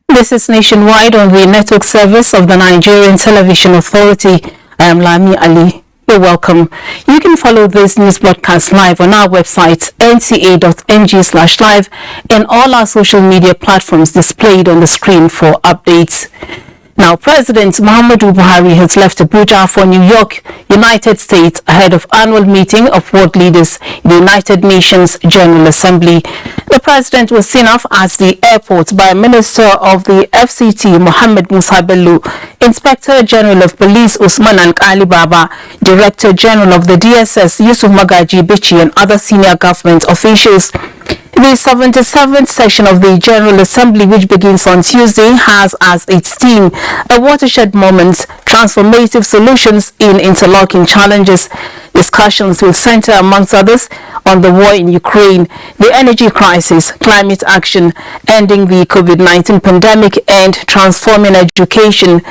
This is Nationwide on the network service of the Nigerian Television Authority. I am Lami Ali. You're welcome. You can follow this news broadcast live on our website, nta.ng/live, and all our social media platforms displayed on the screen for updates. Now, President Muhammadu Buhari has left Abuja for New York, United States, ahead of annual meeting of world leaders in the United Nations General Assembly. The president was seen off at the airport by Minister of the FCT, Mohammed Musa Bello, Inspector General of Police, Usman Ali Baba, Director General of the DSS, Yusuf Magaji Bichi, and other senior government officials. The 77th session of the General Assembly, which begins on Tuesday, has as its theme a watershed moment, transformative solutions in interlocking challenges. Discussions will center, amongst others, on the war in Ukraine, the energy crisis, climate action, ending the COVID-19 pandemic, and transforming education.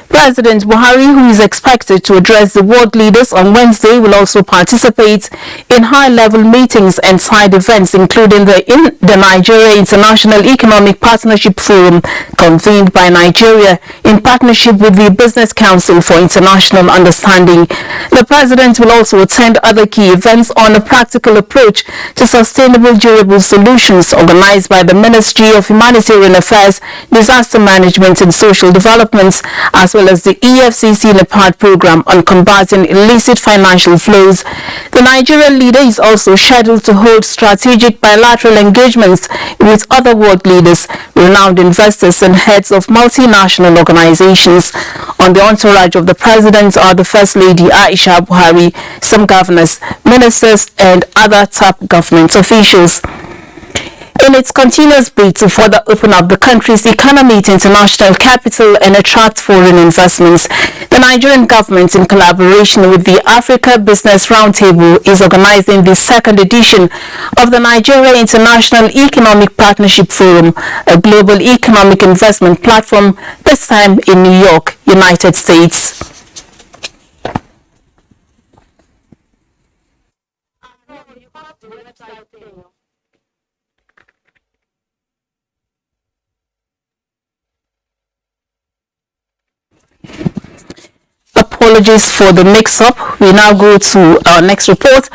President Buhari, who is expected to address the world leaders on Wednesday, will also participate in high-level meetings and side events, including the Nigeria International Economic Partnership Forum, convened by Nigeria in partnership with the Business Council for International Understanding. The president will also attend other key events on a practical approach to sustainable durable solutions organized by the Ministry of Humanitarian Affairs, Disaster Management and Social Development, as well as the EFCC NEPAD program on combating illicit financial flows. The Nigerian leader is also scheduled to hold strategic bilateral engagements with other world leaders, renowned investors and heads of multinational organizations. On the entourage of the president are the First Lady Aisha Buhari, some governors, ministers, and other top government officials. In its continuous bid to further open up the country's economy to international capital and attract foreign investments, the Nigerian government, in collaboration with the Africa Business Roundtable, is organizing the second edition of the Nigeria International Economic Partnership Forum, a global economic investment platform, this time in New York, United States. Apologies for the mix-up. We now go to our next report.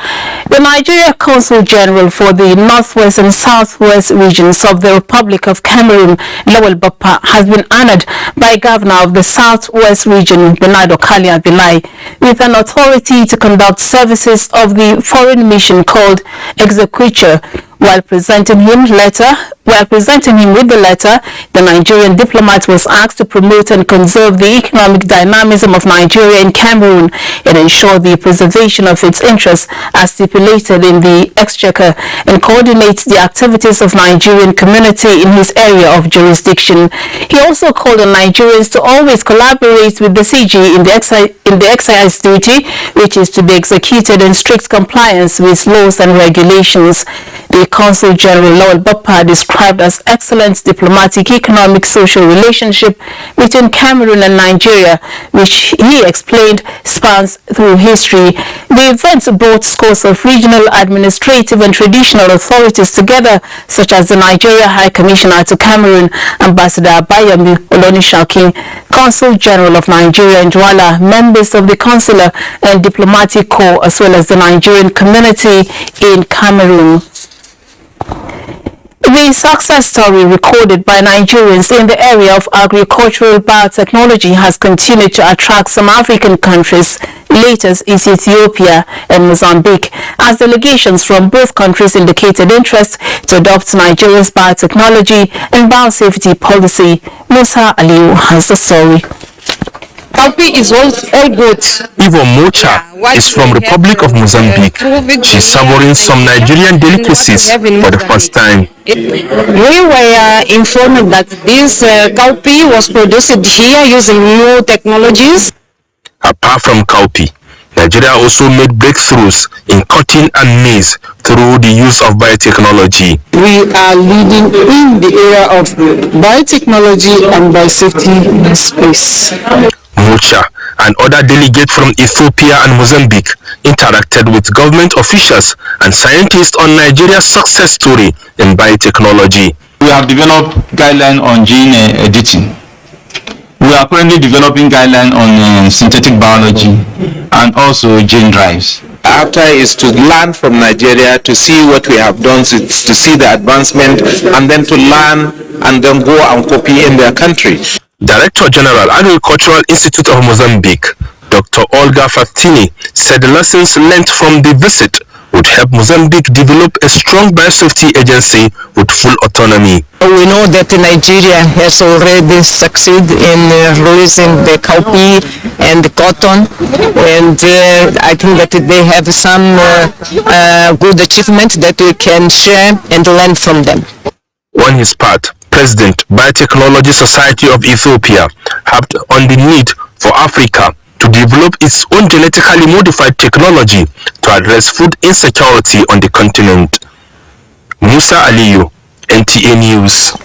The Nigeria Consul General for the Northwest and Southwest regions of the Republic of Cameroon, Lawal Bappa, has been honored by Governor of the Southwest region, Bernard Okalia Bilai, with an authority to conduct services of the foreign mission called Exequatur. While presenting him with the letter, the Nigerian diplomat was asked to promote and conserve the economic dynamism of Nigeria and Cameroon and ensure the preservation of its interests as stipulated in the Exchequer, and coordinate the activities of Nigerian community in his area of jurisdiction. He also called on Nigerians to always collaborate with the CG in the excise duty, which is to be executed in strict compliance with laws and regulations. The Consul General Lawal Bappa described as excellent diplomatic, economic, social relationship between Cameroon and Nigeria, which he explained spans through history. The event brought scores of regional, administrative and traditional authorities together, such as the Nigeria High Commissioner to Cameroon, Ambassador Abayomi Olonishakin, Consul General of Nigeria in Douala, members of the Consular and Diplomatic Corps, as well as the Nigerian community in Cameroon. The success story recorded by Nigerians in the area of agricultural biotechnology has continued to attract some African countries, latest is Ethiopia and Mozambique, as delegations from both countries indicated interest to adopt Nigeria's biotechnology and biosafety policy. Musa Aliu has the story. Copy is all good. Ivo Mocha is from Republic of Mozambique. She's savoring some Nigerian delicacies for the first time. We were informed that this cowpea was produced here using new technologies. Apart from cowpea, Nigeria also made breakthroughs in cotton and maize through the use of biotechnology. We are leading in the area of biotechnology and biosafety space. Mocha and other delegates from Ethiopia and Mozambique interacted with government officials and scientists on Nigeria's success story in biotechnology. We have developed guidelines on gene editing. We are currently developing guidelines on synthetic biology and also gene drives. After is to learn from Nigeria, to see what we have done, to see the advancement, and then to learn and then go and copy in their country. Director General, Agricultural Institute of Mozambique, Dr. Olga Fatini, said the lessons learned from the visit would help Mozambique develop a strong biosafety agency with full autonomy. We know that Nigeria has already succeeded in releasing the cowpea and the cotton, and I think that they have some good achievements that we can share and learn from them. On his part, President, Biotechnology Society of Ethiopia, harped on the need for Africa to develop its own genetically modified technology to address food insecurity on the continent. Musa Aliyu, NTA News.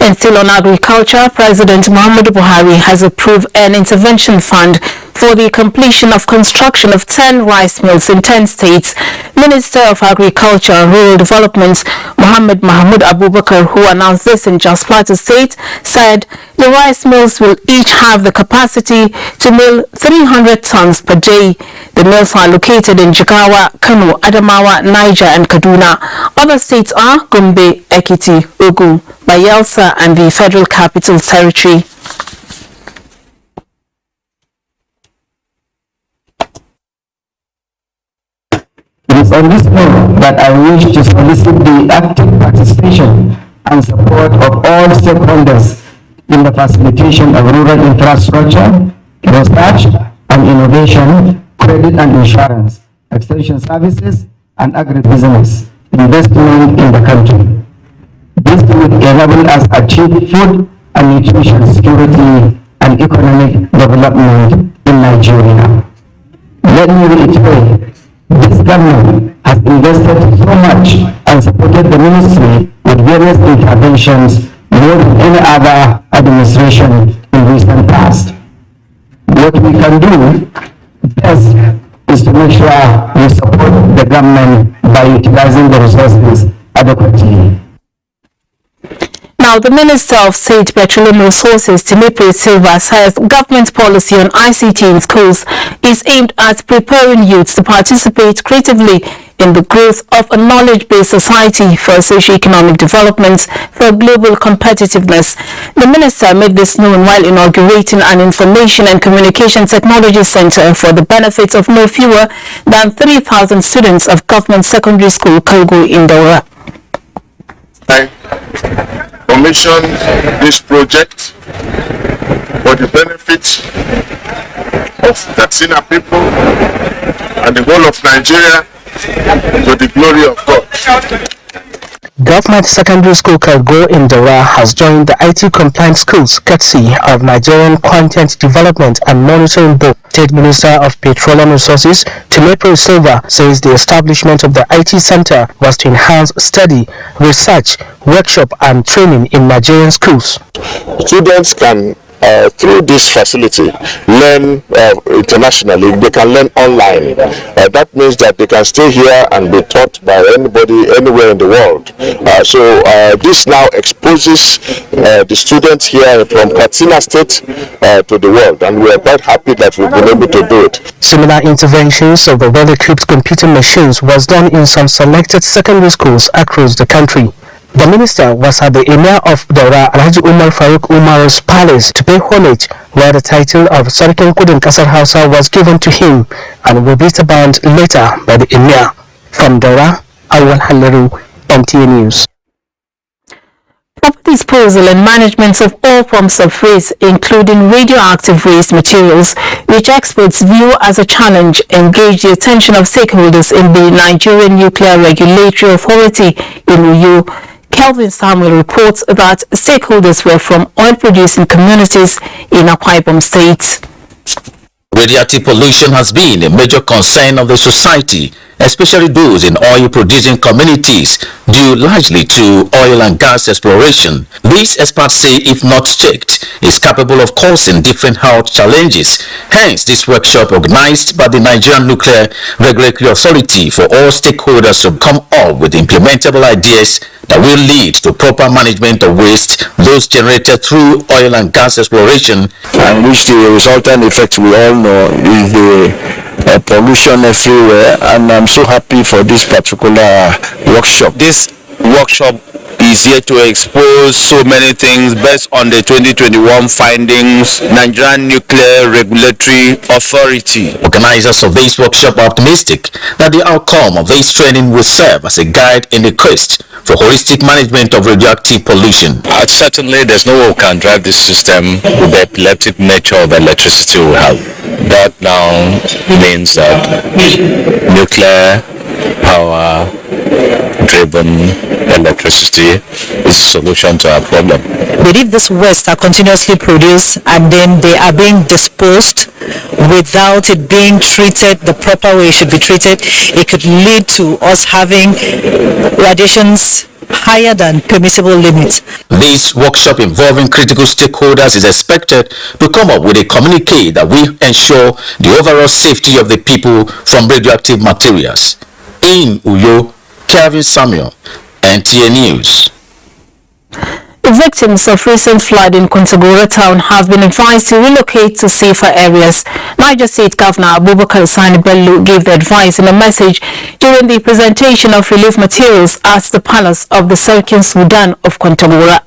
And still on agriculture, President Muhammadu Buhari has approved an intervention fund for the completion of construction of 10 rice mills in 10 states. Minister of Agriculture and Rural Development Muhammad Mahmoud Abubakar, who announced this in Jos Plateau State, said the rice mills will each have the capacity to mill 300 tons per day. The mills are located in Jigawa, Kano, Adamawa, Niger and Kaduna. Other states are Gombe, Ekiti, Ogun, Bayelsa and the Federal Capital Territory. It is on this note that I wish to solicit the active participation and support of all stakeholders in the facilitation of rural infrastructure, research and innovation, credit and insurance, extension services, and agribusiness investment in the country. This will enable us to achieve food and nutrition security and economic development in Nigeria. Let me reiterate, this government has invested so much and supported the ministry with various interventions more than any other administration in recent past. What we can do best is to make sure we support the government by utilizing the resources adequately. Now, the Minister of State Petroleum Resources, Timothy Silva, says government policy on ICT in schools is aimed at preparing youths to participate creatively in the growth of a knowledge-based society for socio-economic development for global competitiveness. The minister made this known while inaugurating an Information and Communication Technology Center for the benefit of no fewer than 3,000 students of Government Secondary School, Kalgo, in Daura. Commission this project for the benefit of Katsina people and the whole of Nigeria to the glory of God. Government Secondary School Kalgo in Daura has joined the IT Compliant Schools courtesy of Nigerian Content Development and Monitoring Board. State Minister of Petroleum Resources, Timothy Silva, says the establishment of the IT Center was to enhance study, research, workshop and training in Nigerian schools. Students can through this facility learn internationally. They can learn online. That means that they can stay here and be taught by anybody anywhere in the world. So this now exposes the students here from Katsina State to the world, and we are quite happy that we've been able to do it. Similar interventions of the well-equipped computer machines was done in some selected secondary schools across the country. The minister was at the Emir of Daura, Alhaji Umar Faruk Umar's palace to pay homage, where the title of Sarkin Kudin Kasar Hausa was given to him and will be bound later by the Emir. From Daura, Awal Halaru, NTA News. Proper disposal and management of all forms of waste, including radioactive waste materials, which experts view as a challenge, engage the attention of stakeholders in the Nigerian Nuclear Regulatory Authority in Uyo. Kelvin Samuel reports that stakeholders were from oil-producing communities in Akwa Ibom State. Radioactive pollution has been a major concern of the society, especially those in oil-producing communities, due largely to oil and gas exploration. These experts say, if not checked, is capable of causing different health challenges. Hence, this workshop organized by the Nigerian Nuclear Regulatory Authority for all stakeholders to come up with implementable ideas that will lead to proper management of waste, those generated through oil and gas exploration. And which the resultant effect we all know is the pollution everywhere, and I'm so happy for this particular workshop. This workshop is here to expose so many things based on the 2021 findings, Nigerian Nuclear Regulatory Authority. Organizers of this workshop are optimistic that the outcome of this training will serve as a guide in the quest for holistic management of radioactive pollution. Certainly, there's no way we can drive this system with the epileptic nature of electricity we have. That now means that nuclear power driven electricity is a solution to our problem. But if this waste are continuously produced and then they are being disposed without it being treated the proper way it should be treated, it could lead to us having radiations higher than permissible limits. This workshop involving critical stakeholders is expected to come up with a communique that will ensure the overall safety of the people from radioactive materials. In Uyo, Kelvin Samuel, NTA News. Victims of recent flood in Kontagora town have been advised to relocate to safer areas. Niger State Governor Abubakar Sani Bello gave the advice in a message during the presentation of relief materials at the palace of the Sarkin Sudan of Kontagora.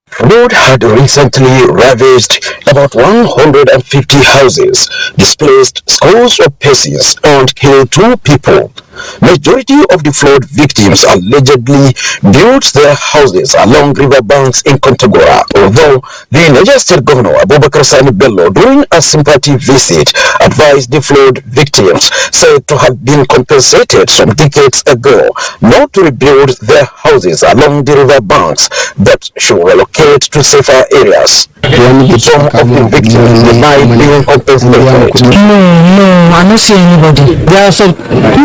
Flood had recently ravaged about 150 houses, displaced scores of persons, and killed 2 people. Majority of the flood victims allegedly built their houses along river banks in Kontagora, although the Niger State Governor Abubakar Sani Bello, during a sympathy visit, advised the flood victims, said to have been compensated some decades ago not to rebuild their houses along the river banks, but should relocate to safer areas. Some of the victims denied being compensated. No, I don't see anybody. There are some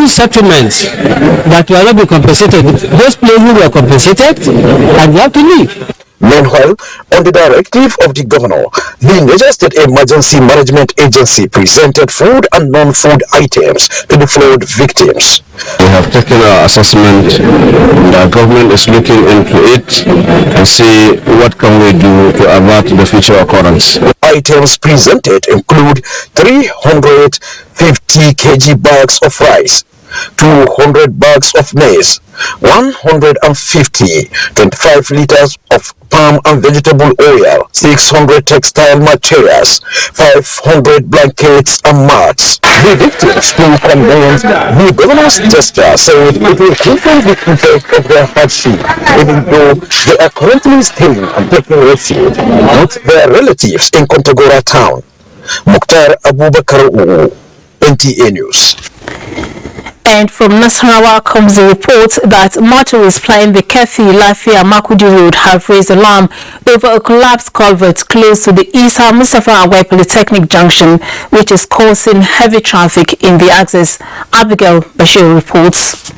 settlements that will not be compensated. Those places were compensated and they have to leave. Meanwhile, on the directive of the governor, the Niger State Emergency Management Agency presented food and non-food items to the flood victims. We have taken our assessment. The government is looking into it and see what can we do to avert the future occurrence. Items presented include 350 kg bags of rice, 200 bags of maize, 150 25 liters of palm and vegetable oil, 600 textile materials, 500 blankets and mats. The victims who condemned the governor's gesture said it will quicken the effect of their hardship, even though they are currently staying and taking refuge with their relatives in Kontagora town. Mukhtar Abubakar, NTA News. And from Nasarawa comes the report that motorists plying the Kefi Lafia Makudi Road have raised alarm over a collapsed culvert close to the Isa Mustafa Awai Polytechnic Junction, which is causing heavy traffic in the axis. Abigail Bashir reports.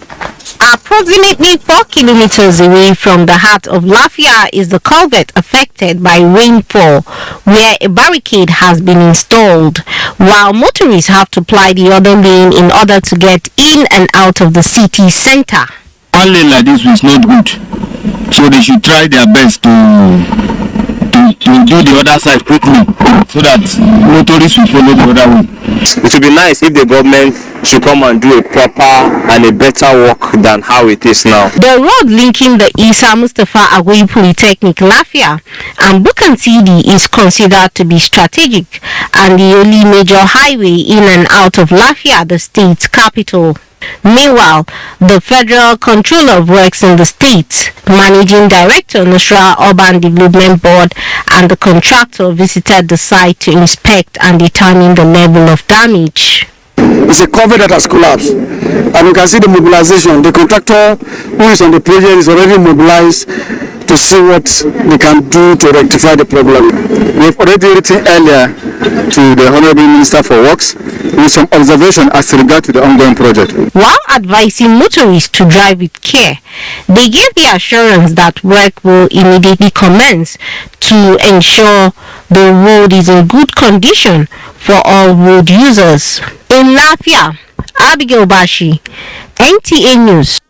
Approximately 4 kilometers away from the heart of Lafia is the culvert affected by rainfall, where a barricade has been installed, while motorists have to ply the other lane in order to get in and out of the city center. One lane like this is not good, so they should try their best to do the other side quickly so that motorists will follow the other way. It would be nice if the government should come and do a proper and a better work than how it is now. The road linking the Isa Mustafa Agui Polytechnic Lafia and Bukan CD is considered to be strategic and the only major highway in and out of Lafia, the state's capital. Meanwhile, the Federal Controller of Works in the state, Managing Director Nusra Urban Development Board, and the contractor visited the site to inspect and determine the level of damage. It's a cover that has collapsed, and you can see the mobilization. The contractor who is on the project is already mobilized to see what they can do to rectify the problem. We've already written earlier to the Honorable Minister for Works with some observation as regard to the ongoing project. While advising motorists to drive with care, they gave the assurance that work will immediately commence to ensure the road is in good condition for all road users. In Lafia, Abigail Bashi, NTA News.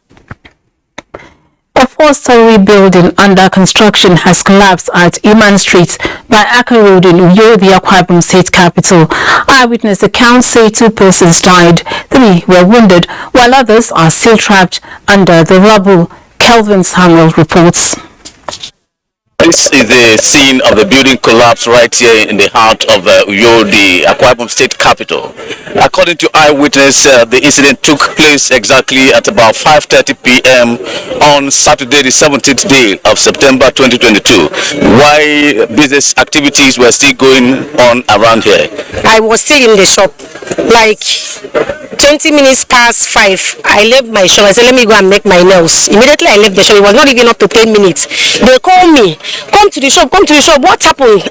A four-story building under construction has collapsed at Iman Street by Aka Road in Uyo, the Akwa Ibom State capital. Eyewitness accounts say 2 persons died, 3 were wounded, while others are still trapped under the rubble. Kelvin Samuel reports. This is the scene of the building collapse right here in the heart of Uyo, the Akwa Ibom State capital. According to eyewitness, the incident took place exactly at about 5:30 p.m. on Saturday, the 17th day of September 2022, while business activities were still going on around here. I was still in the shop, like 20 minutes past 5. I left my shop. I said, let me go and make my nails. Immediately I left the shop. It was not even up to 10 minutes. They called me. Come to the shop, come to the shop. What happened?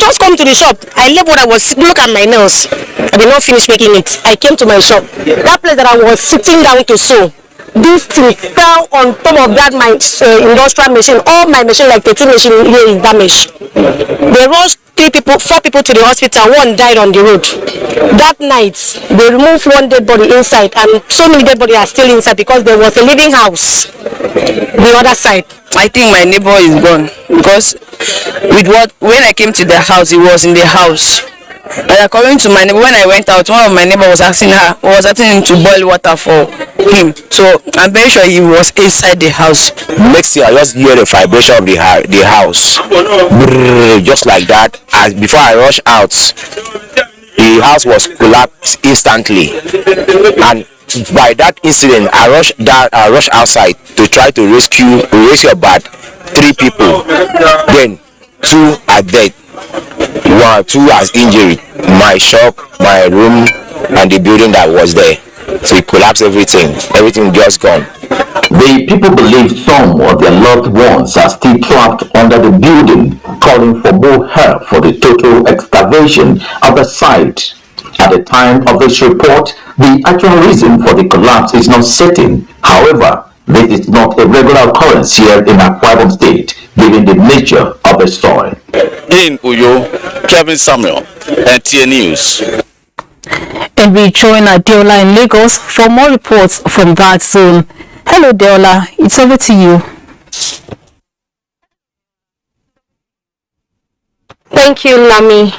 Just come to the shop. I left what I was, look at my nails. I did not finish making it. I came to my shop. That place that I was sitting down to sew, this thing fell on top of that my industrial machine. All my machine, like 13 machine here, is damaged. They rushed 4 people to the hospital. 1 died on the road. That night, they removed 1 dead body inside, and so many dead bodies are still inside because there was a living house the other side. I think my neighbor is gone because when I came to the house, he was in the house. And according to my neighbor, when I went out, one of my neighbors was asking him to boil water for him. So I'm very sure he was inside the house. Next year, I just hear the vibration of the house. Brrr, just like that. As before I rush out, the house was collapsed instantly. And by that incident, I rushed outside to try to raise your bat. 3 people. Then 2 are dead. 2 has injured. My shop, my room, and the building that was there. So it collapsed everything. Everything just gone. The people believe some of their loved ones are still trapped under the building, calling for more help for the total excavation of the site. At the time of this report, the actual reason for the collapse is not certain. However, this is not a regular occurrence here in Akwa Ibom State, given the nature of the soil. In Uyo, Kevin Samuel, NTA News. And we join Deola in Lagos for more reports from that zone. Hello Deola, it's over to you. Thank you, Lami.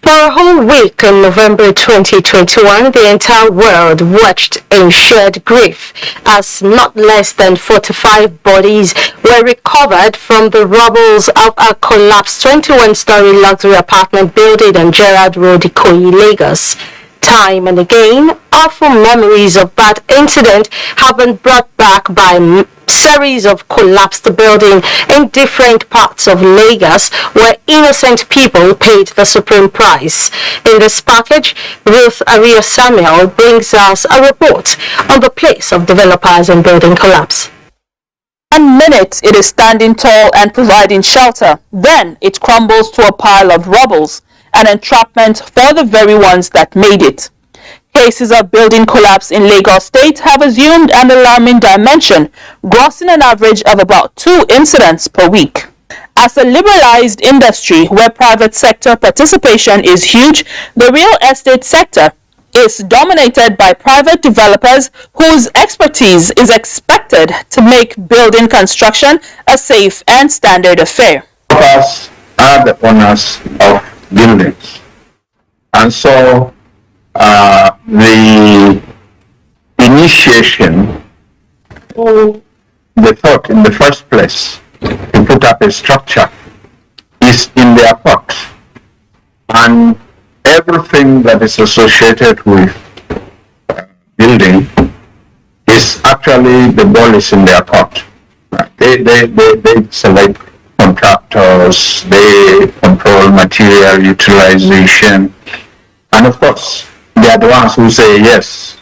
For a whole week in November 2021, the entire world watched in shared grief as not less than 45 bodies were recovered from the rubbles of a collapsed 21-story luxury apartment building on Gerrard Road, Ikoyi, Lagos. Time and again, awful memories of that incident have been brought back by series of collapsed buildings in different parts of Lagos where innocent people paid the supreme price. In this package, Ruth Aria Samuel brings us a report on the place of developers and building collapse. 1 minute it is standing tall and providing shelter, then it crumbles to a pile of rubbles, an entrapment for the very ones that made it. Cases of building collapse in Lagos State have assumed an alarming dimension, grossing an average of about 2 incidents per week. As a liberalized industry where private sector participation is huge, the real estate sector is dominated by private developers whose expertise is expected to make building construction a safe and standard affair. Developers are the owners of buildings. and saw the initiation, the thought in the first place to put up a structure is in their court, and everything that is associated with building is actually, the ball is in their court. They select contractors, they control material utilization, and of course they are the ones who say yes,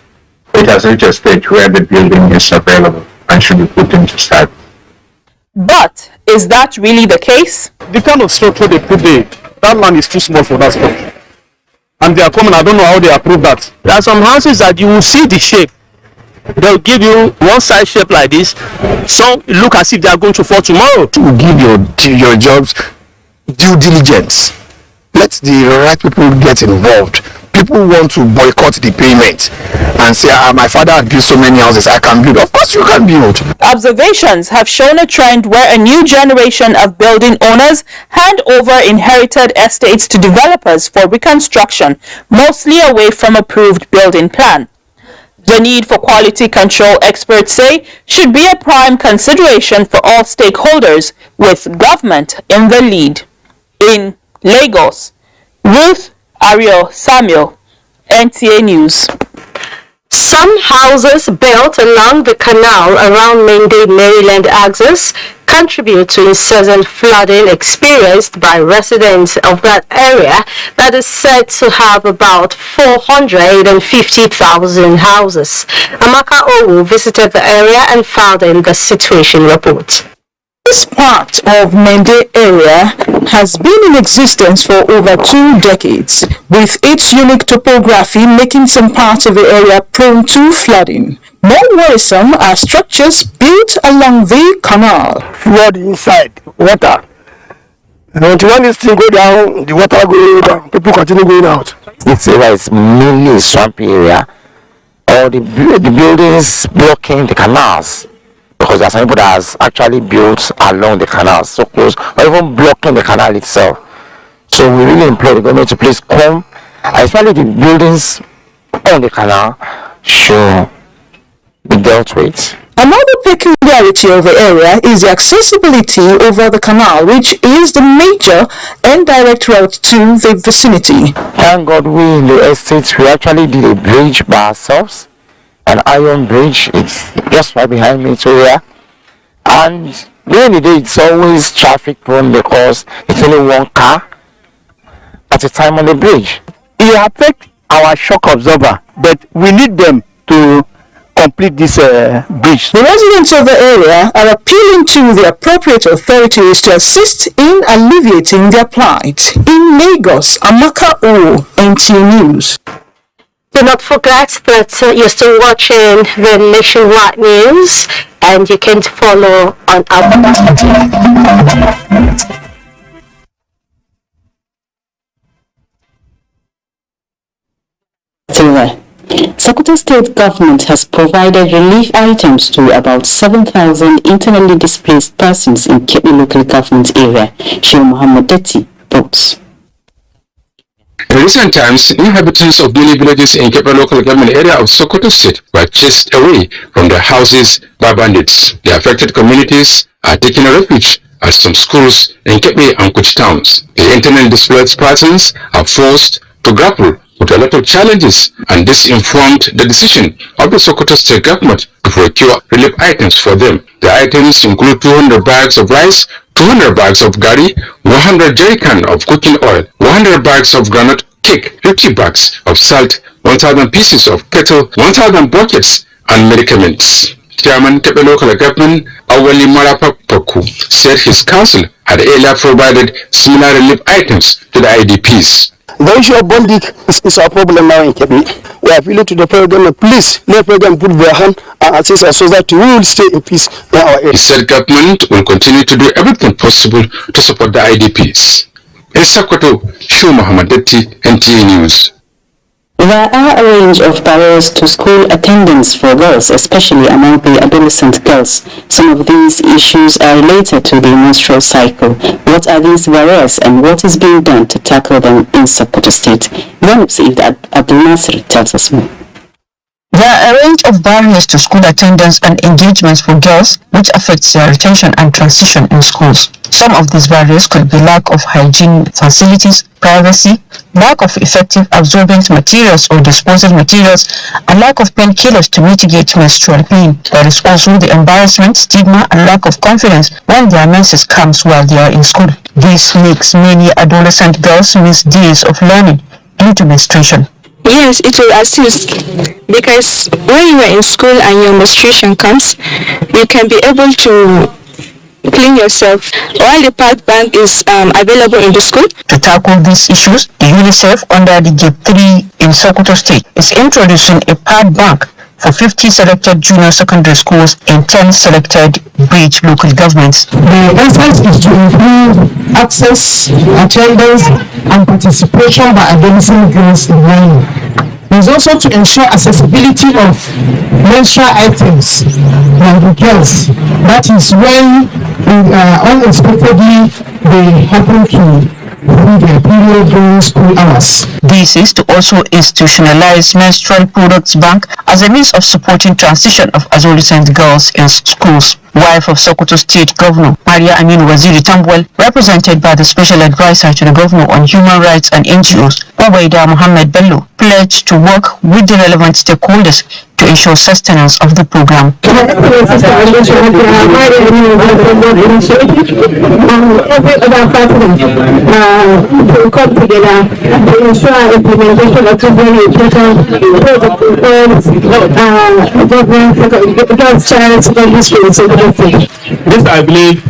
it has reached a stage where the building is available and should be put into service. But is that really the case? The kind of structure they put there, that land is too small for that structure. And they are coming, I don't know how they approve that. There are some houses that you will see the shape. They'll give you one side shape like this. Some look as if they are going to fall tomorrow. To give your jobs due diligence. Let the right people get involved. People want to boycott the payment and say, my father had built so many houses, I can build. Of course you can build. Observations have shown a trend where a new generation of building owners hand over inherited estates to developers for reconstruction, mostly away from approved building plan. The need for quality control, experts say, should be a prime consideration for all stakeholders, with government in the lead. In Lagos, Ruth Ariel Samuel, NTA News. Some houses built along the canal around Mende, Maryland axis contribute to incessant flooding experienced by residents of that area that is said to have about 450,000 houses. Amaka Owu visited the area and filed in the situation report. This part of Mende area has been in existence for over 2 decades, with its unique topography making some parts of the area prone to flooding. More worrisome are structures built along the canal. Flood inside, water. And when this thing go down, the water go down, people continue going out. This area is mainly a swampy area, or the buildings blocking the canals. Because there are some people that has actually built along the canal, so close, or even blocking the canal itself. So we really implore the government to please come, especially the buildings on the canal should be dealt with. Another peculiarity of the area is the accessibility over the canal, which is the major and direct route to the vicinity. Thank God we in the estate, we actually did a bridge by ourselves. An iron bridge, it's just right behind me here, and during the day it's always traffic prone because it's only one car at a time on the bridge. It affects our shock absorber, but we need them to complete this bridge. The residents of the area are appealing to the appropriate authorities to assist in alleviating their plight. In Lagos, Amaka O, NTA News. Do not forget that you're still watching the Nationwide News, and you can follow on our Sokoto State Government has provided relief items to about 7,000 internally displaced persons in Kebbi local government area. Sheikh Muhammad Detti reports. In recent times, inhabitants of many villages in Kebbi local government area of Sokoto State were chased away from their houses by bandits. The affected communities are taking refuge at some schools in Kebbi and Kuch towns. The internally displaced persons are forced to grapple with a lot of challenges, and this informed the decision of the Sokoto State government to procure relief items for them. The items include 200 bags of rice, 200 bags of gari, 100 jerrycan of cooking oil, 100 bags of groundnut cake, 50 bags of salt, 1,000 pieces of kettle, 1,000 buckets, and medicaments. Chairman Kebbi local government Awali Marapapaku said his council had earlier provided similar relief items to the IDPs. The issue of bonding is our problem now in Kebbi. We are appealing to the president, please let the president put their hand and assist our society. We will stay in peace in our area. He said government will continue to do everything possible to support the IDPs. In Sokoto, Sheikh Muhammad Detti, NTA News. There are a range of barriers to school attendance for girls, especially among the adolescent girls. Some of these issues are related to the menstrual cycle. What are these barriers and what is being done to tackle them in Sokoto State? One of Said Abdul Nasir tells us more. There are a range of barriers to school attendance and engagements for girls, which affects their retention and transition in schools. Some of these barriers could be lack of hygiene facilities, privacy, lack of effective absorbent materials or disposal materials, and lack of painkillers to mitigate menstrual pain. There is also the embarrassment, stigma, and lack of confidence when their menses comes while they are in school. This makes many adolescent girls miss days of learning due to menstruation. Yes, it will assist because when you are in school and your menstruation comes, you can be able to clean yourself while the pad bank is available in the school. To tackle these issues, the UNICEF under the Gate 3 in Sokoto State is introducing a pad bank for 50 selected junior secondary schools in 10 selected bridge local governments. The essence is to improve access, attendance, and participation by adolescent girls in learning. It is also to ensure accessibility of menstrual items by the girls. That is when unexpectedly they happen to their period during school hours. This is to also institutionalize menstrual products bank as a means of supporting transition of adolescent girls in schools. Wife of Sokoto State Governor Maria Aminu Waziri Tambwal, represented by the Special Advisor to the Governor on Human Rights and NGOs, Ubaida Mohammed Bello, pledged to work with the relevant stakeholders to ensure sustenance of the program. Every other partner to come together to ensure implementation of two very important government child secondary schools. This, I believe,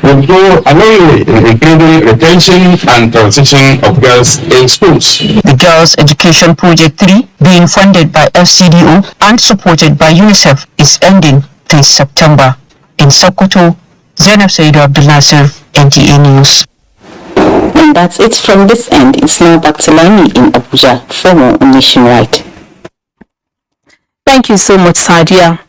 will go a long way in improving retention and transition of girls in schools. The Girls Education Project 3, being funded by FCDO and supported by UNICEF, is ending this September. In Sokoto, Zainab Said Abdul Nasir, NTA News. And that's it from this end. It's now back to Lami in Abuja for more on Nationwide. Thank you so much, Sadia.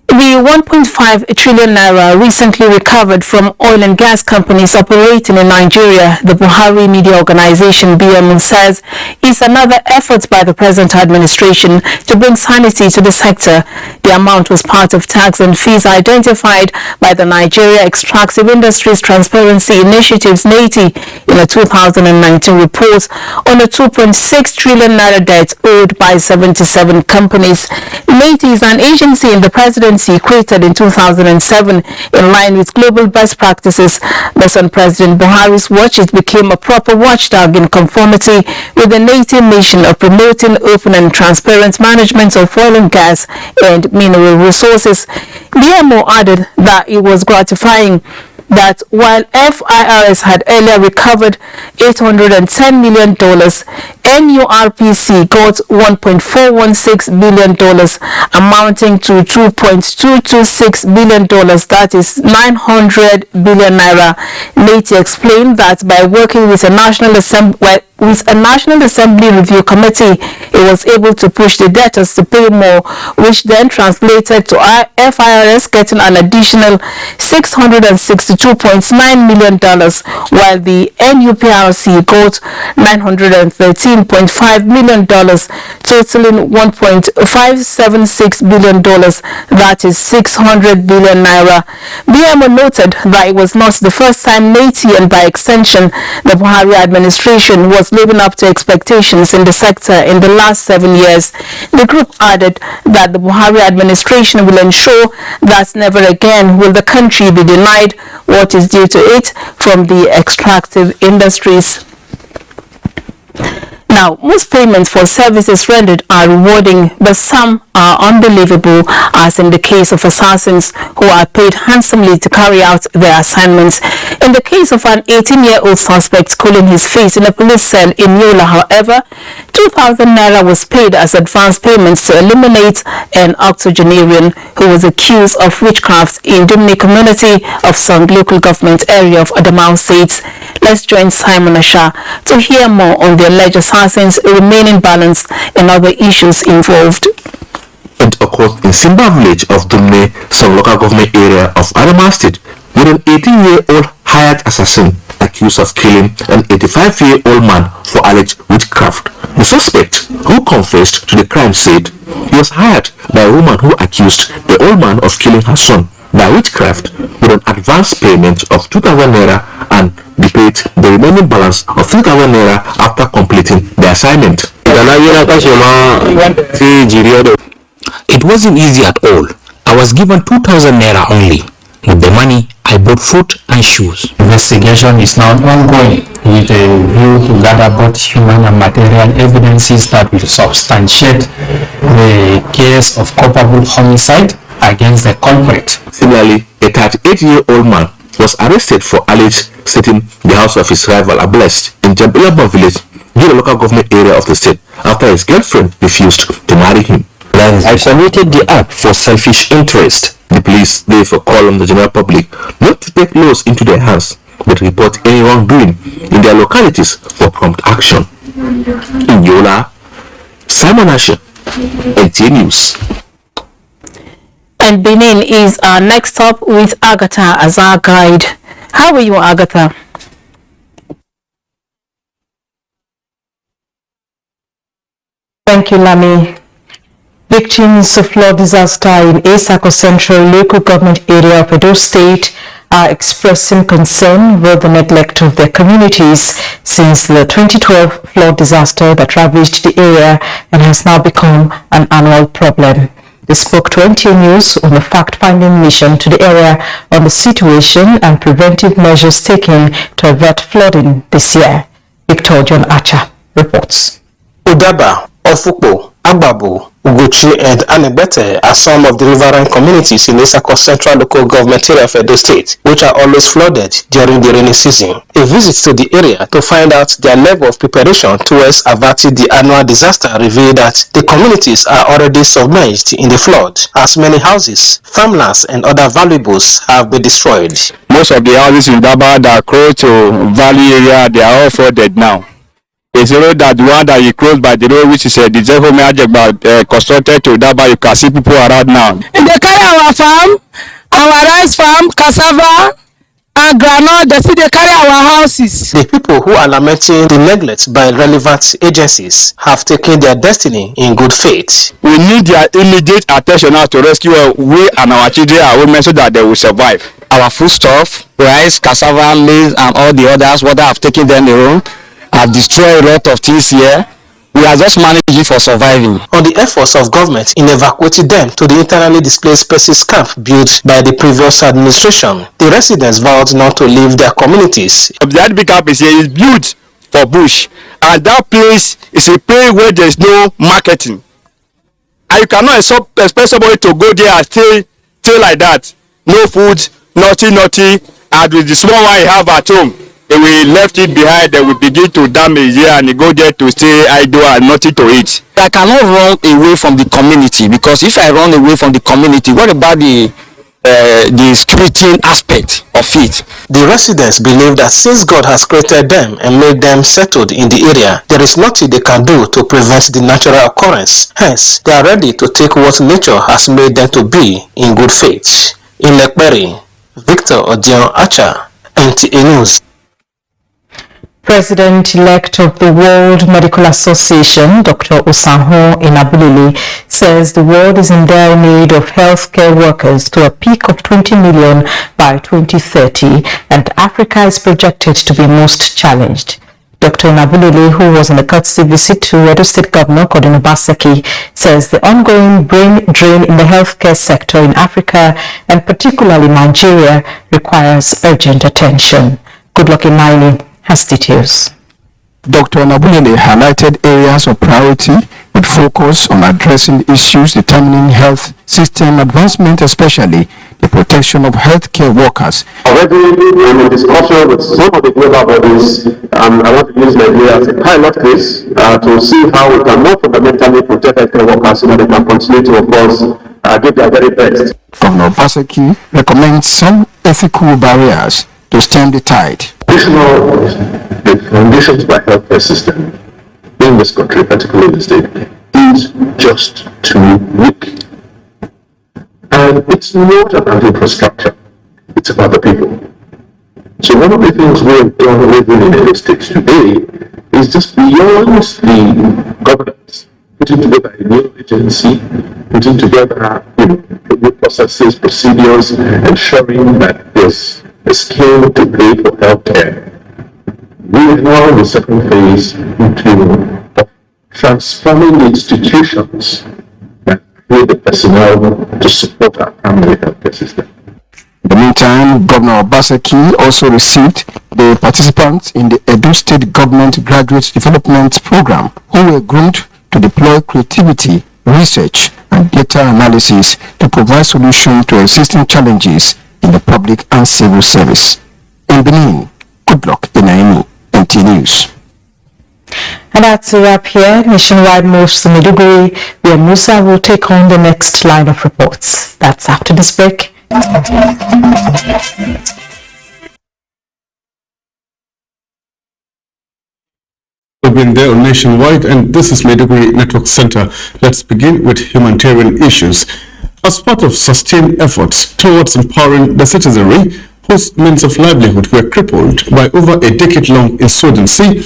The 1.5 trillion naira recently recovered from oil and gas companies operating in Nigeria, the Buhari Media Organization BMO says, is another effort by the present administration to bring sanity to the sector. The amount was part of tax and fees identified by the Nigeria Extractive Industries Transparency Initiatives (NATI) in a 2019 report on a 2.6 trillion naira debt owed by 77 companies. NATI is an agency in the presidency created in 2007 in line with global best practices. Thus, on President Buhari's watch, it became a proper watchdog in conformity with the NATI mission of promoting open and transparent management of oil and gas and mineral resources. BMO added that it was gratifying that while FIRS had earlier recovered $810 million, NURPC got $1.416 billion, amounting to $2.226 billion, that is 900 billion naira. NATI explained that by working with a National Assembly Review Committee, it was able to push the debtors to pay more, which then translated to FIRS getting an additional $662.9 million, while the NUPRC got $913.5 million, totaling $1.576 billion, that is 600 billion naira. BMO noted that it was not the first time NATI and by extension the Buhari administration was living up to expectations in the sector in the last 7 years. The group added that the Buhari administration will ensure that never again will the country be denied what is due to it from the extractive industries. Now, most payments for services rendered are rewarding, but some are unbelievable, as in the case of assassins who are paid handsomely to carry out their assignments. In the case of an 18-year-old suspect cooling his face in a police cell in Yola, however, 2,000 naira was paid as advance payments to eliminate an octogenarian who was accused of witchcraft in Dumni community of Song local government area of Adamawa State. Let's join Simon Asha to hear more on the alleged assassin's remaining balance and other issues involved. It occurred in Simba village of Dumne, some local government area of Adamawa State, with an 18-year-old hired assassin accused of killing an 85-year-old man for alleged witchcraft. The suspect, who confessed to the crime, said he was hired by a woman who accused the old man of killing her son by witchcraft with an advance payment of 2,000 naira and be paid the remaining balance of 3,000 naira after completing the assignment. It wasn't easy at all. I was given 2,000 naira only. With the money, I bought food and shoes. Investigation is now ongoing with a view to gather both human and material evidences that will substantiate the case of culpable homicide against the culprit. Similarly, a 38-year-old man was arrested for alleged setting the house of his rival ablaze in Jambilaba village, near the local government area of the state, after his girlfriend refused to marry him. I committed the act for selfish interest. The police therefore call on the general public not to take laws into their hands, but report any wrongdoing in their localities for prompt action. In Yola, Simon Asha, NTA News. And Benin is our next stop with Agatha as our guide. How are you, Agatha? Thank you, Lami. Victims of flood disaster in Isako Central local government area of Edo State are expressing concern with the neglect of their communities since the 2012 flood disaster that ravaged the area and has now become an annual problem. They spoke to NTA News on the fact-finding mission to the area on the situation and preventive measures taken to avert flooding this year. Victor John Acha reports. Udaba, Ofupo, Agbabu, Uguchi and Anebete are some of the riverine communities in Isako Central local government area of Edo State, which are always flooded during the rainy season. A visit to the area to find out their level of preparation towards averting the annual disaster revealed that the communities are already submerged in the flood, as many houses, farmlands and other valuables have been destroyed. Most of the houses in Daba that are close to valley area, they are all flooded now. It's a road that the one that you close by the road, which is the Zefo constructed to Daba. You can see people around now. And they carry our farm, our rice farm, cassava, and granite. They carry our houses. The people who are lamenting the neglect by relevant agencies have taken their destiny in good faith. We need their immediate attention now to rescue we and our children and women so that they will survive. Our foodstuff, rice, cassava, maize, and all the others, water have taken them the room. Have destroyed a lot of things here. We are just managing for surviving. On the efforts of government in evacuating them to the internally displaced persons camp built by the previous administration, the residents vowed not to leave their communities. The IDP camp is here is built for bush, and that place is a place where there is no marketing, and you cannot expect somebody to go there and stay like that. No food, nothing, and with the small one you have at home. We left it behind, then we begin to damage here and go there to stay idle and nothing to eat. I cannot run away from the community, because if I run away from the community, what about the spiritual aspect of it? The residents believe that since God has created them and made them settled in the area, there is nothing they can do to prevent the natural occurrence. Hence, they are ready to take what nature has made them to be in good faith. In Lekberi, Victor Odion Acha, NTA News. President-elect of the World Medical Association, Dr. Osanho Inabulili, says the world is in dire need of healthcare workers to a peak of 20 million by 2030, and Africa is projected to be most challenged. Dr. Inabulili, who was on a courtesy visit to Edo State Governor Kodun Obaseki, says the ongoing brain drain in the healthcare sector in Africa, and particularly Nigeria, requires urgent attention. Goodluck Imani has details. Dr. Nabulele highlighted areas of priority with focus on addressing issues determining health system advancement, especially the protection of healthcare workers. Already I'm in discussion with some of the global bodies. I want to use Nigeria as a pilot case to see how we can more fundamentally protect healthcare workers so that they can continue to, of course, give their very best. Governor Obaseki recommends some ethical barriers to stem the tide. the foundations of our healthcare system in this country, particularly in the state, is just too weak. And it's not about infrastructure, it's about the people. So one of the things we're doing in the state today is just beyond the governance, putting together a new agency, putting together new processes, procedures, ensuring that there's a scheme to pay for healthcare. We are now in the second phase of transforming the institutions that pay the personnel to support our primary healthcare system. In the meantime, Governor Obaseki also received the participants in the Edo State Government Graduate Development Program who were groomed to deploy creativity, research, and data analysis to provide solutions to existing challenges in the public and civil service. In Benin, good luck in Naimi, NTA News. And that's a wrap here. Nationwide moves to Maiduguri, where Musa will take on the next line of reports. That's after this break. We've been there on Nationwide, and this is Maiduguri Network Center. Let's begin with humanitarian issues. As part of sustained efforts towards empowering the citizenry whose means of livelihood were crippled by over a decade-long insurgency,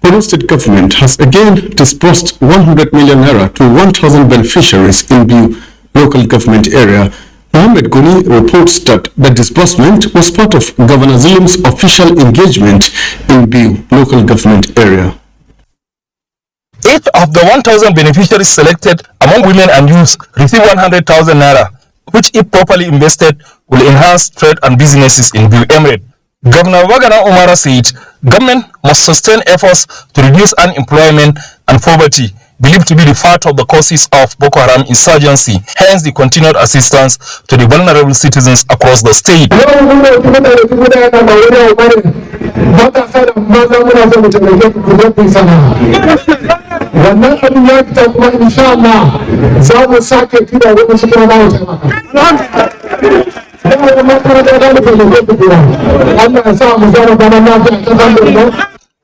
Borno State government has again disbursed 100 million naira to 1,000 beneficiaries in Biu local government area. Mohammed Goni reports that the disbursement was part of Governor Zulum's official engagement in Biu local government area. Each of the 1,000 beneficiaries selected among women and youths receive 100,000 naira, which if properly invested will enhance trade and businesses in Biu Emirate. Governor Wagana Umara said government must sustain efforts to reduce unemployment and poverty, believed to be the part of the causes of Boko Haram insurgency, hence the continued assistance to the vulnerable citizens across the state.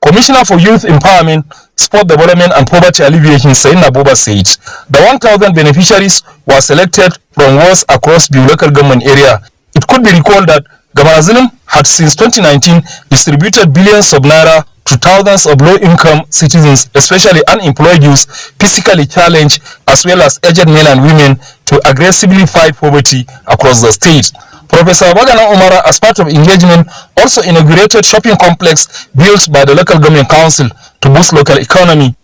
Commissioner for Youth Empowerment, Sport Development and Poverty Alleviation, Sain Naboba, said the 1,000 beneficiaries were selected from wards across the local government area. It could be recalled that Governor Zulum had since 2019 distributed billions of naira to thousands of low-income citizens, especially unemployed youth, physically challenged, as well as aged men and women, to aggressively fight poverty across the state. Professor Wagana Umara, as part of engagement, also inaugurated shopping complex built by the local government council to boost local economy.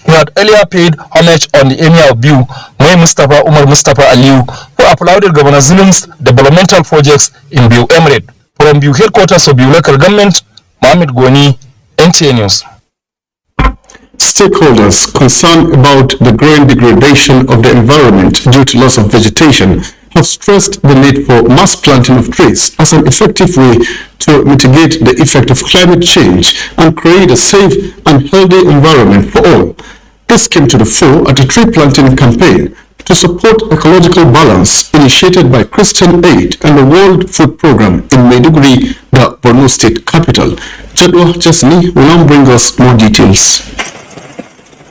He had earlier paid homage on the Emir of Biu, Moy Mustafa Umar Mustafa Aliu, who applauded Governor Zulum's developmental projects in Biu Emirate. From Biu headquarters of Biu local government, Mohammed Goni, NTA News. Stakeholders concerned about the growing degradation of the environment due to loss of vegetation have stressed the need for mass planting of trees as an effective way to mitigate the effect of climate change and create a safe and healthy environment for all. This came to the fore at a tree planting campaign to support ecological balance initiated by Christian Aid and the World Food Programme in Maiduguri, the Borno State capital. Jadwa Jasni will now bring us more details.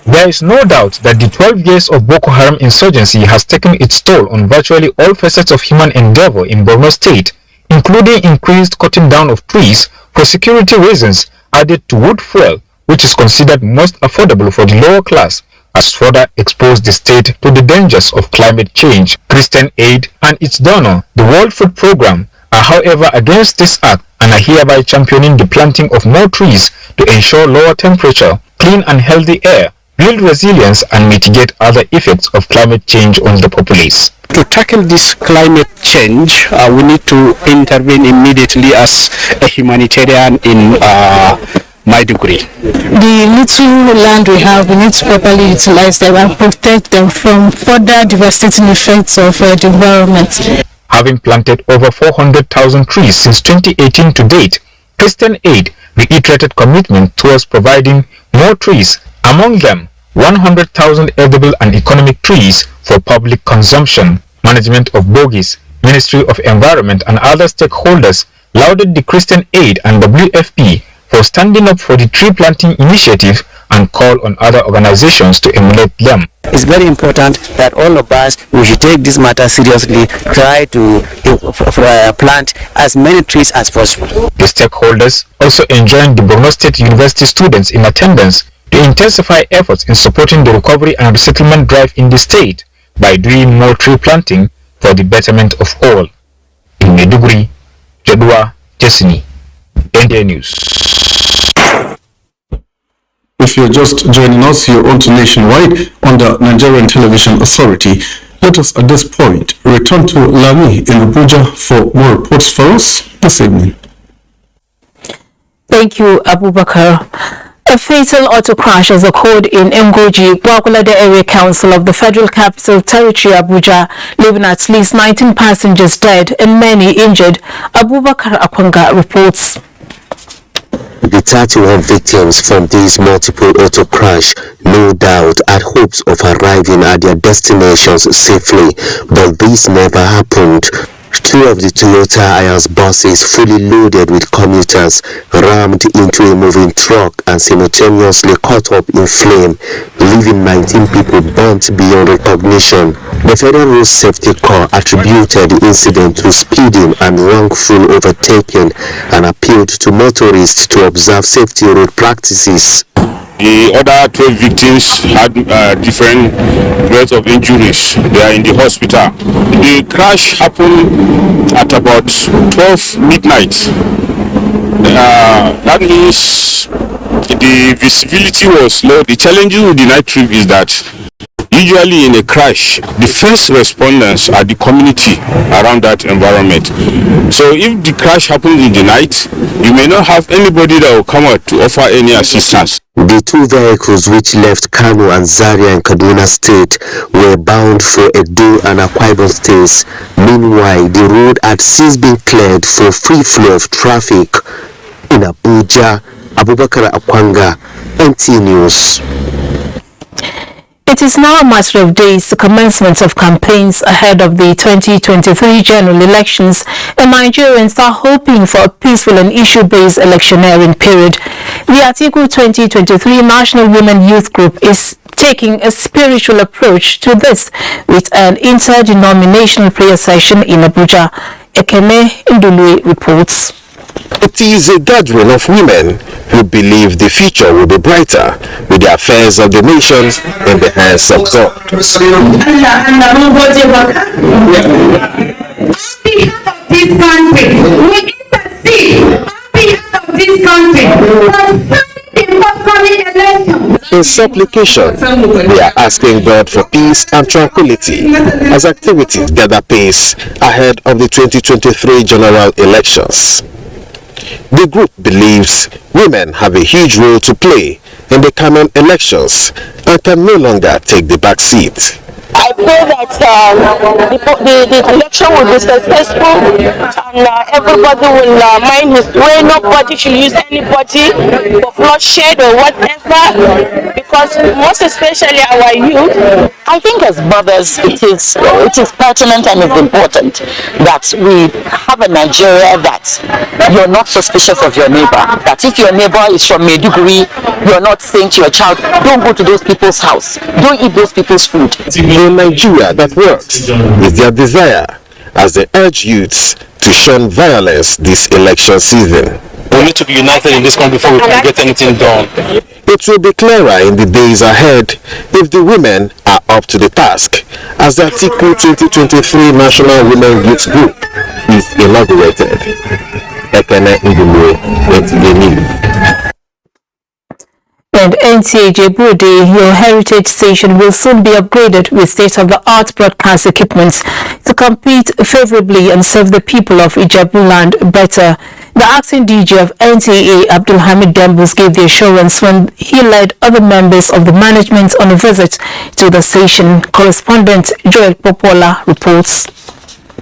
There is no doubt that the 12 years of Boko Haram insurgency has taken its toll on virtually all facets of human endeavor in Borno State, including increased cutting down of trees for security reasons added to wood fuel, which is considered most affordable for the lower class, has further exposed the state to the dangers of climate change. Christian Aid and its donor, the World Food Programme, are however against this act and are hereby championing the planting of more trees to ensure lower temperature, clean and healthy air, build resilience and mitigate other effects of climate change on the populace. To tackle this climate change, we need to intervene immediately as a humanitarian in Maiduguri. The little land we have, we need to properly utilize them and protect them from further devastating effects of the environment. Having planted over 400,000 trees since 2018 to date, Christian Aid reiterated commitment towards providing more trees, among them 100,000 edible and economic trees for public consumption. Management of Bogies, Ministry of Environment and other stakeholders lauded the Christian Aid and WFP for standing up for the tree planting initiative and called on other organizations to emulate them. It's very important that all of us, we should take this matter seriously, try to plant as many trees as possible. The stakeholders also enjoined the Borno State University students in attendance to intensify efforts in supporting the recovery and resettlement drive in the state by doing more tree planting for the betterment of all. In Maiduguri, Jadua Jesini, NTA News. If you're just joining us, you're on to Nationwide on the Nigerian Television Authority. Let us at this point return to Lami in Abuja for more reports for us this evening. Thank you, Abubakar. A fatal auto crash has occurred in Ngoji, Gwagwalada Area Council of the Federal Capital Territory, Abuja, leaving at least 19 passengers dead and many injured. Abubakar Akwanga reports. The 31 victims from this multiple auto crash no doubt had hopes of arriving at their destinations safely, but this never happened. Two of the Toyota Hiace buses fully loaded with commuters rammed into a moving truck and simultaneously caught up in flame, leaving 19 people burnt beyond recognition. The Federal Road Safety Corps attributed the incident to speeding and wrongful overtaking and appealed to motorists to observe safety road practices. The other 12 victims had different grades of injuries. They are in the hospital. The crash happened at about 12 midnight. That means the visibility was low. The challenge with the night trip is that usually in a crash, the first responders are the community around that environment. So if the crash happens in the night, you may not have anybody that will come out to offer any assistance. The two vehicles which left Kano and Zaria in Kaduna State were bound for Edo and Akwa Ibom states. Meanwhile, the road had since been cleared for free flow of traffic. In Abuja, Abubakar Akwanga, NTA News. It is now a matter of days to commencement of campaigns ahead of the 2023 general elections, and Nigerians are hoping for a peaceful and issue-based electioneering period. The Article 2023 National Women Youth Group is taking a spiritual approach to this with an interdenominational prayer session in Abuja. Ekene Ndului reports. It is a gathering of women who believe the future will be brighter with the affairs of the nations in the hands of God. In supplication, we are asking God for peace and tranquility as activities gather pace ahead of the 2023 general elections. The group believes women have a huge role to play in the coming elections and can no longer take the back seat. I pray that the election will be successful and everybody will mind his way. Nobody should use anybody for bloodshed or whatever, because most especially our youth. I think as mothers it is pertinent and it's important that we have a Nigeria that you're not suspicious of your neighbor. That if your neighbor is from Maiduguri, you're not saying to your child, don't go to those people's house, don't eat those people's food. A Nigeria that works is their desire as they urge youths to shun violence this election season. We need to be united in this country before we can get anything done. It will be clearer in the days ahead if the women are up to the task as the Article 2023 National Women Youth Group is inaugurated. Ekene Ndului, NTA News. And NTA Djibouti, your heritage station, will soon be upgraded with state-of-the-art broadcast equipment to compete favorably and serve the people of Ijebuland better. The acting DJ of NTA, Abdulhamid Dembus, gave the assurance when he led other members of the management on a visit to the station. Correspondent Joel Popola reports.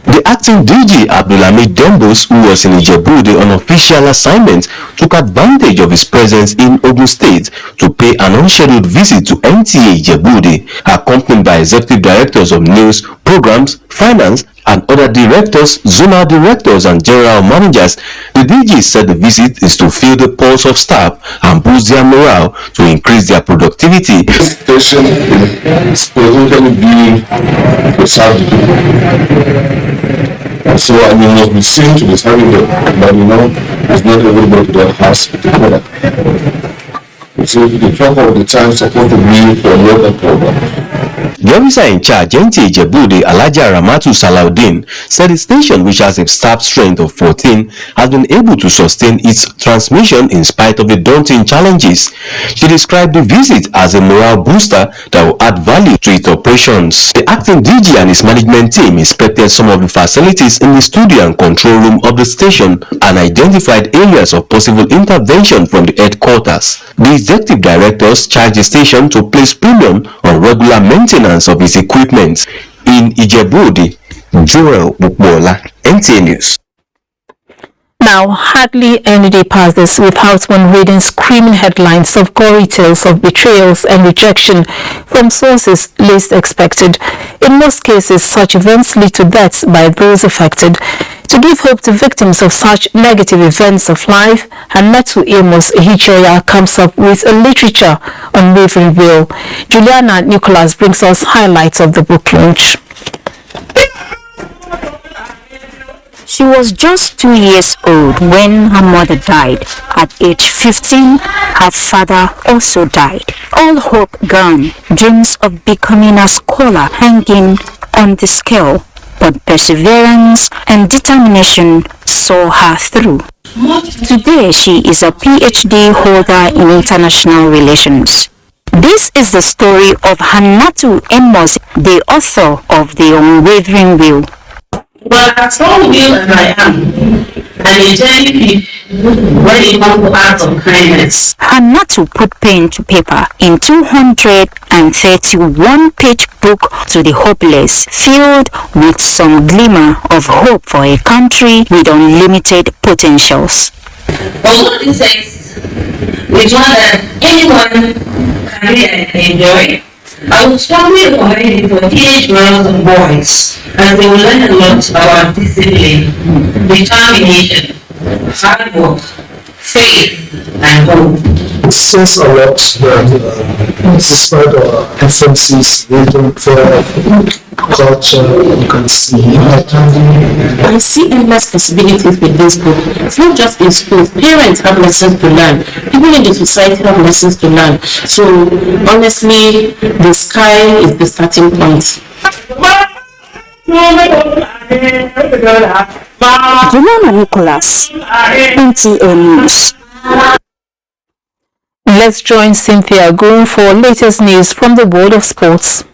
The acting DG Abdulhamid Dembus, who was in Djibouti on official assignment, took advantage of his presence in Ogun State to pay an unscheduled visit to NTA Djibouti, accompanied by executive directors of news, programs, finance, and other directors, zonal directors and general managers. The DG said the visit is to feel the pulse of staff and boost their morale to increase their productivity. This station is specifically being preserved. So I mean, must be seen to be having them, but you know, it's not everybody that has the product. So the talk of the time supposed to be for local programs. The officer in charge, NTA Ijebu, Alhaja Ramatu Salaudeen, said the station, which has a staff strength of 14, has been able to sustain its transmission in spite of the daunting challenges. She described the visit as a morale booster that will add value to its operations. The acting DG and his management team inspected some of the facilities in the studio and control room of the station and identified areas of possible intervention from the headquarters. The executive directors charged the station to place premium on regular maintenance of its equipment. In Ijebu, Joel Bukbola, NTA News. Now, hardly any day passes without one reading screaming headlines of gory tales of betrayals and rejection from sources least expected. In most cases, such events lead to deaths by those affected. To give hope to victims of such negative events of life, Hannatu Amos Hichaya comes up with a literature on Wavering Will. Juliana Nicholas brings us highlights of the book launch. She was just 2 years old when her mother died. At age 15, her father also died. All hope gone, dreams of becoming a scholar hanging on the scale, but perseverance and determination saw her through. Today, she is a PhD holder in international relations. This is the story of Hannatu Amos, the author of The Unwavering Will. Well, as all will as I am, I'm a jellyfish when it comes to acts of kindness. Hannatu put pen to paper in 231-page book to the hopeless, filled with some glimmer of hope for a country with unlimited potentials. But what it says, which one that anyone can read and enjoy, I would strongly recommend it for teenage girls and boys, as they will learn a lot about discipline, determination, hard work, faith, and hope. It says a lot that despite our differences, religion, culture, you can see. I see endless possibilities with this book. It's not just in schools. Parents have lessons to learn. People in the society have lessons to learn. So honestly, the sky is the starting point. Juliana Nicholas, NTA News. Let's join Cynthia Goon for latest news from the world of sports.